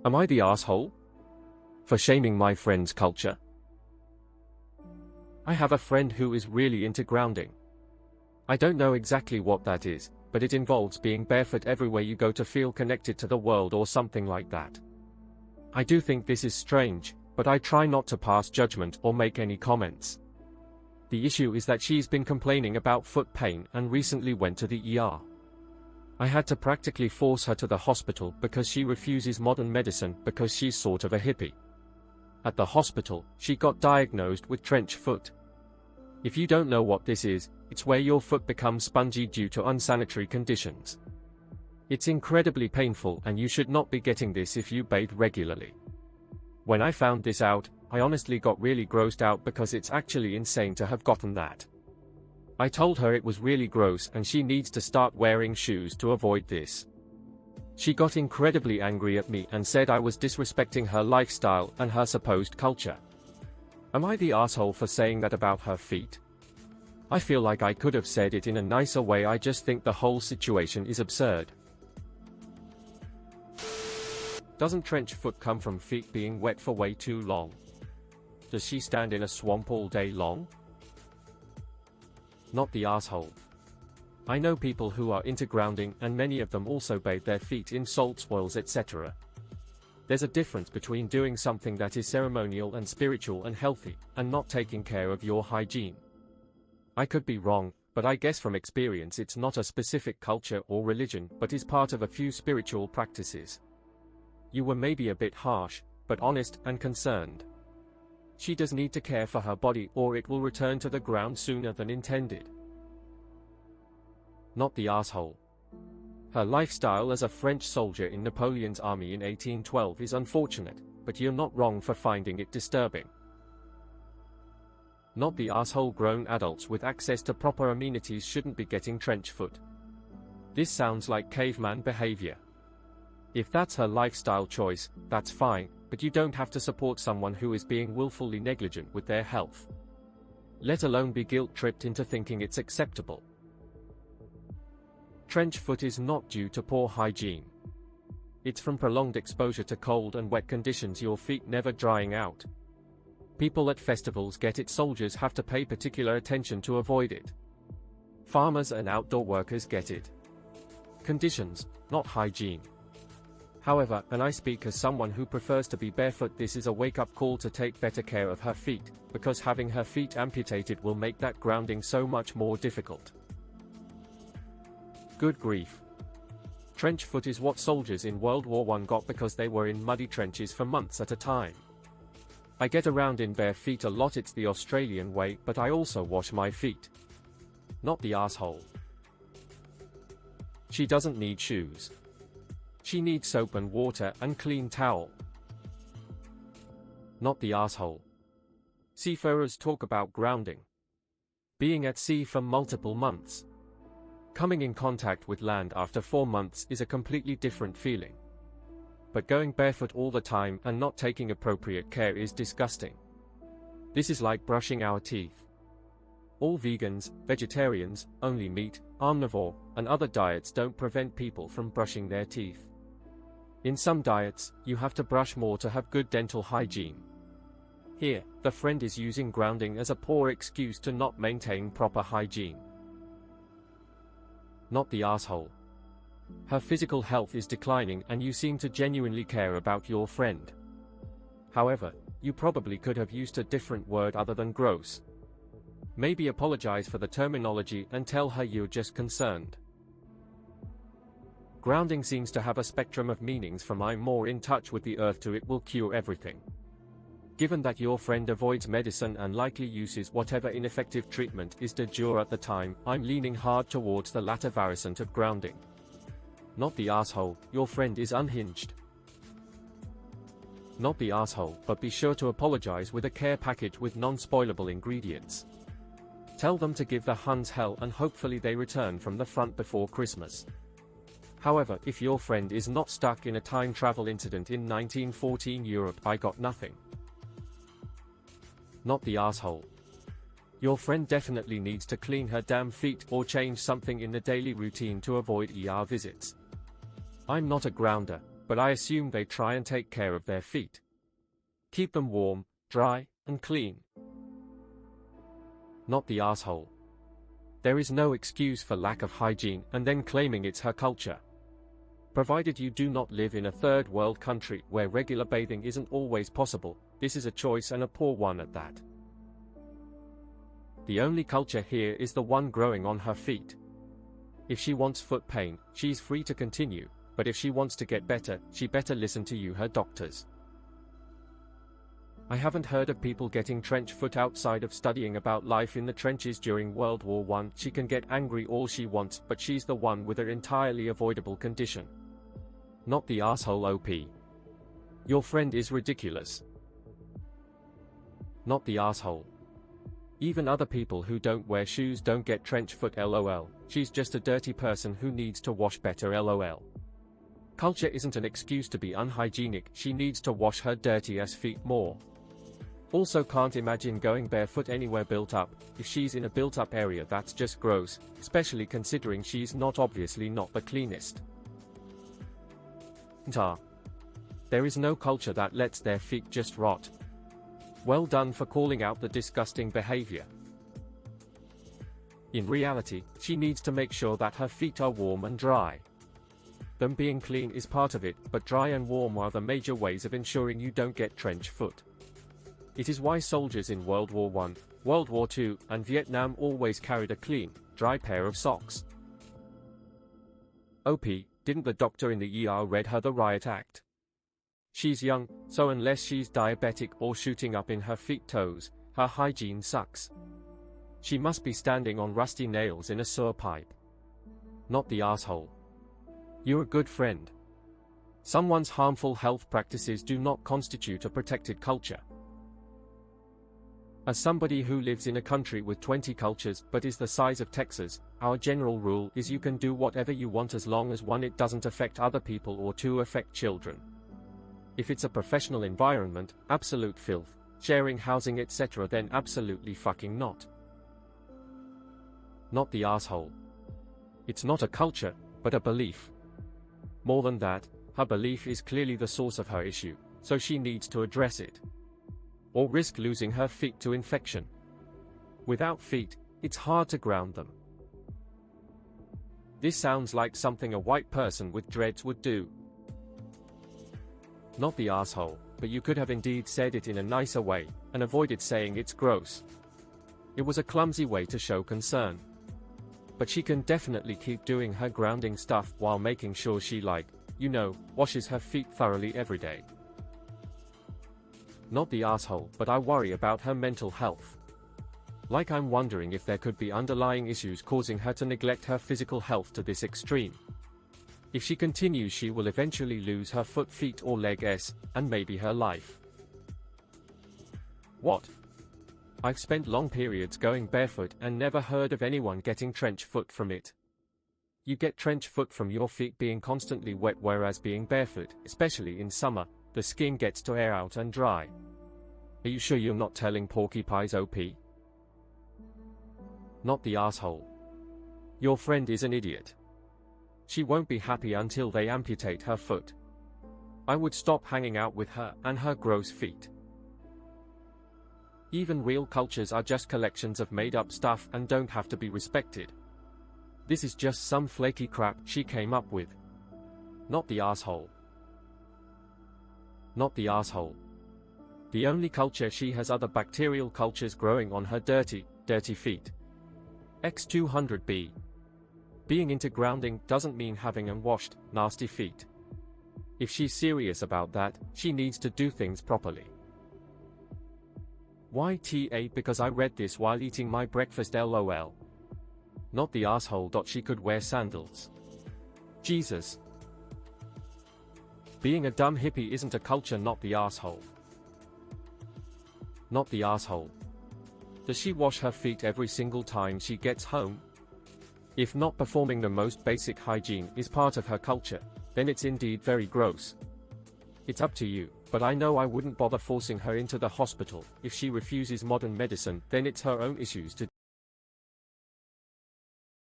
Am I the asshole for shaming my friend's culture? I have a friend who is really into grounding. I don't know exactly what that is, but it involves being barefoot everywhere you go to feel connected to the world or something like that. I do think this is strange, but I try not to pass judgment or make any comments. The issue is that she's been complaining about foot pain and recently went to the ER. I had to practically force her to the hospital because she refuses modern medicine because she's sort of a hippie. At the hospital, she got diagnosed with trench foot. If you don't know what this is, it's where your foot becomes spongy due to unsanitary conditions. It's incredibly painful and you should not be getting this if you bathe regularly. When I found this out, I honestly got really grossed out because it's actually insane to have gotten that. I told her it was really gross and she needs to start wearing shoes to avoid this. She got incredibly angry at me and said I was disrespecting her lifestyle and her supposed culture. Am I the asshole for saying that about her feet? I feel like I could have said it in a nicer way. I just think the whole situation is absurd. Doesn't trench foot come from feet being wet for way too long? Does she stand in a swamp all day long? Not the asshole. I know people who are into grounding and many of them also bathe their feet in salt swirls, etc. There's a difference between doing something that is ceremonial and spiritual and healthy, and not taking care of your hygiene. I could be wrong, but I guess from experience it's not a specific culture or religion but is part of a few spiritual practices. You were maybe a bit harsh, but honest and concerned. She does need to care for her body or it will return to the ground sooner than intended. Not the asshole. Her lifestyle as a French soldier in Napoleon's army in 1812 is unfortunate, but you're not wrong for finding it disturbing. Not the asshole. Grown adults with access to proper amenities shouldn't be getting trench foot. This sounds like caveman behavior. If that's her lifestyle choice, that's fine, but you don't have to support someone who is being willfully negligent with their health. Let alone be guilt-tripped into thinking it's acceptable. Trench foot is not due to poor hygiene. It's from prolonged exposure to cold and wet conditions, your feet never drying out. People at festivals get it, soldiers have to pay particular attention to avoid it. Farmers and outdoor workers get it. Conditions, not hygiene. However, and I speak as someone who prefers to be barefoot, this is a wake-up call to take better care of her feet, because having her feet amputated will make that grounding so much more difficult. Good grief. Trench foot is what soldiers in World War I got because they were in muddy trenches for months at a time. I get around in bare feet a lot, it's the Australian way, but I also wash my feet. Not the asshole. She doesn't need shoes. She needs soap and water and clean towel. Not the asshole. Seafarers talk about grounding. Being at sea for multiple months. Coming in contact with land after 4 months is a completely different feeling. But going barefoot all the time and not taking appropriate care is disgusting. This is like brushing our teeth. All vegans, vegetarians, only meat, omnivore, and other diets don't prevent people from brushing their teeth. In some diets, you have to brush more to have good dental hygiene. Here, the friend is using grounding as a poor excuse to not maintain proper hygiene. Not the asshole. Her physical health is declining and you seem to genuinely care about your friend. However, you probably could have used a different word other than gross. Maybe apologize for the terminology and tell her you're just concerned. Grounding seems to have a spectrum of meanings, from I'm more in touch with the earth to it will cure everything. Given that your friend avoids medicine and likely uses whatever ineffective treatment is de jure at the time, I'm leaning hard towards the latter variant of grounding. Not the asshole, your friend is unhinged. Not the asshole, but be sure to apologize with a care package with non-spoilable ingredients. Tell them to give the Huns hell and hopefully they return from the front before Christmas. However, if your friend is not stuck in a time travel incident in 1914 Europe, I got nothing. Not the asshole. Your friend definitely needs to clean her damn feet or change something in the daily routine to avoid ER visits. I'm not a grounder, but I assume they try and take care of their feet. Keep them warm, dry, and clean. Not the asshole. There is no excuse for lack of hygiene and then claiming it's her culture. Provided you do not live in a third world country where regular bathing isn't always possible, this is a choice and a poor one at that. The only culture here is the one growing on her feet. If she wants foot pain, she's free to continue, but if she wants to get better, she better listen to you, her doctors. I haven't heard of people getting trench foot outside of studying about life in the trenches during World War I. She can get angry all she wants, but she's the one with an entirely avoidable condition. Not the asshole OP. Your friend is ridiculous. Not the asshole. Even other people who don't wear shoes don't get trench foot lol. She's just a dirty person who needs to wash better lol. Culture isn't an excuse to be unhygienic, she needs to wash her dirty ass feet more. Also can't imagine going barefoot anywhere built up. If she's in a built up area, that's just gross, especially considering she's obviously not the cleanest. There is no culture that lets their feet just rot. Well done for calling out the disgusting behavior. In reality, she needs to make sure that her feet are warm and dry. Them being clean is part of it, but dry and warm are the major ways of ensuring you don't get trench foot. It is why soldiers in World War I, World War II, and Vietnam always carried a clean, dry pair of socks. OP, didn't the doctor in the ER read her the riot act? She's young, so unless she's diabetic or shooting up in her feet toes, her hygiene sucks. She must be standing on rusty nails in a sewer pipe. Not the asshole. You're a good friend. Someone's harmful health practices do not constitute a protected culture. As somebody who lives in a country with 20 cultures but is the size of Texas, our general rule is you can do whatever you want as long as 1, it doesn't affect other people, or 2, affect children. If it's a professional environment, absolute filth, sharing housing etc., then absolutely fucking not. Not the asshole. It's not a culture, but a belief. More than that, her belief is clearly the source of her issue, so she needs to address it. Or risk losing her feet to infection. Without feet, it's hard to ground them. This sounds like something a white person with dreads would do. Not the asshole, but you could have indeed said it in a nicer way, and avoided saying it's gross. It was a clumsy way to show concern. But she can definitely keep doing her grounding stuff while making sure she washes her feet thoroughly every day. Not the asshole, but I worry about her mental health. Like, I'm wondering if there could be underlying issues causing her to neglect her physical health to this extreme. If she continues, she will eventually lose her foot, feet, or leg and maybe her life. What? I've spent long periods going barefoot and never heard of anyone getting trench foot from it. You get trench foot from your feet being constantly wet, whereas being barefoot, especially in summer, the skin gets to air out and dry. Are you sure you're not telling porcupines OP? Not the asshole. Your friend is an idiot. She won't be happy until they amputate her foot. I would stop hanging out with her and her gross feet. Even real cultures are just collections of made-up stuff and don't have to be respected. This is just some flaky crap she came up with. Not the asshole. Not the asshole. The only culture she has other bacterial cultures growing on her dirty feet. X200B. Being into grounding doesn't mean having unwashed, nasty feet. If she's serious about that, she needs to do things properly. YTA, because I read this while eating my breakfast lol. Not the asshole. She could wear sandals. Jesus. Being a dumb hippie isn't a culture. Not the asshole. Not the asshole. Does she wash her feet every single time she gets home? If not performing the most basic hygiene is part of her culture, then it's indeed very gross. It's up to you, but I know I wouldn't bother forcing her into the hospital. If she refuses modern medicine, then it's her own issues to